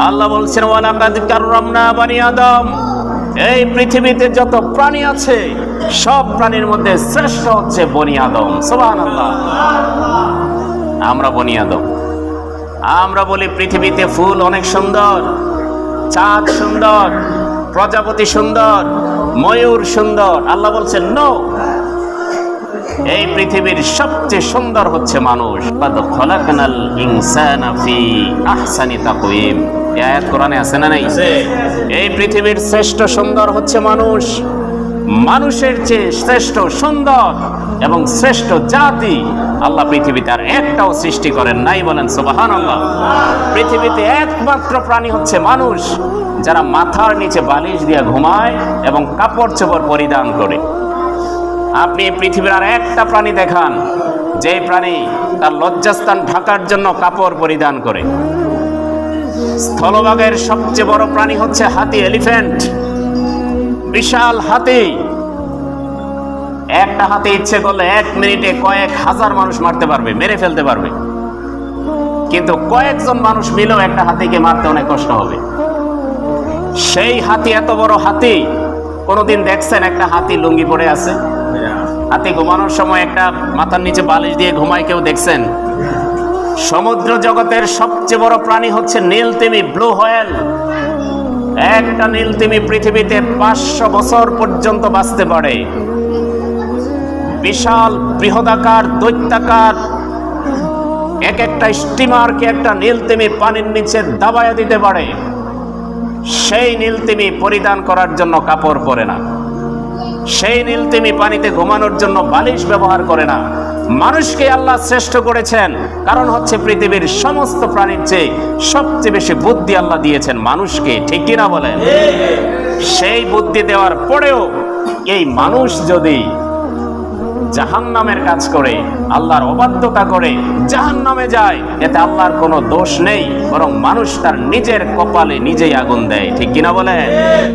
আল্লাহ বলছেন ওয়ালাকাদ কাররামনা বানি আদম, এই পৃথিবীতে যত প্রাণী আছে সব প্রাণীর মধ্যে শ্রেষ্ঠ হচ্ছে বনি আদম। সুবহানাল্লাহ। আমরা বনি আদম। আমরা বলি পৃথিবীতে ফুল অনেক সুন্দর, চাঁদ সুন্দর, প্রজাপতি সুন্দর, ময়ূর সুন্দর। আল্লাহ বলছেন নো, এই পৃথিবীর সবচেয়ে সুন্দর হচ্ছে মানুষ। খালাকনাল ইনসানা ফি আহসানি তাকওয়িম, এই আয়াত কোরআনে আছে না নাই? এই পৃথিবীর শ্রেষ্ঠ সুন্দর হচ্ছে মানুষ। মানুষের চেয়ে শ্রেষ্ঠ সুন্দর এবং শ্রেষ্ঠ জাতি আল্লাহ পৃথিবীতে আর একটাও সৃষ্টি করেন নাই। বলেন সুবহানাল্লাহ। পৃথিবীতে একমাত্র প্রাণী হচ্ছে মানুষ, যারা মাথার নিচে বালিশ দিয়ে ঘুমায় এবং কাপড় চোপড় পরিধান করে। আপনি পৃথিবীর আর একটা প্রাণী দেখান যে প্রাণী তার লজ্জাস্থান ঢাকার জন্য কাপড় পরিধান করে। স্থলভাগের সবচেয়ে বড় প্রাণী হচ্ছে হাতি, এলিফ্যান্ট, বিশাল হাতি। একটা হাতি ইচ্ছে করলে 1 মিনিটে কয়েক হাজার মানুষ মারতে পারবে, মেরে ফেলতে পারবে। কিন্তু কয়েকজন মানুষ মিলেও একটা হাতিকে মারতে অনেক কষ্ট হবে। সেই হাতি, এত বড় হাতি, কোনোদিন দেখছেন একটা হাতি লুঙ্গি পরে আছে? হাতি ঘুমানোর সময় একটা মাথার নিচে বালিশ দিয়ে ঘুমায় কেউ দেখছেন? সমুদ্র জগতের সবচেয়ে বড় প্রাণী হচ্ছে নীলতিমি, ব্লু হোয়েল। একটা নীলতিমি পৃথিবীতে 500 বছর পর্যন্ত বাঁচতে পারে। বিশাল বৃহদাকার দৈত্যাকার এক একটা স্টিমারকে একটা নীলতিমি পানির নিচে দাবাইয়া দিতে পারে। সেই নীলতিমি পরিধান করার জন্য কাপড় পরে না, সেই নীলতিমি পানিতে ঘুমানোর জন্য বালিশ ব্যবহার করে না। মানুষকে আল্লাহ শ্রেষ্ঠ করেছেন, কারণ হচ্ছে পৃথিবীর সমস্ত প্রাণীর চেয়ে সবচেয়ে বেশি বুদ্ধি আল্লাহ দিয়েছেন মানুষকে। ঠিক কিনা বলেন? সেই বুদ্ধি দেওয়ার পরেও এই মানুষ যদি জাহান্নামের কাজ করে, আল্লাহর অবাধ্যতা করে জাহান্নামে যায়, এতে আল্লাহর কোনো দোষ নেই, বরং মানুষ তার নিজের কপালে নিজেই আগুন দেয়। ঠিক কিনা বলেন?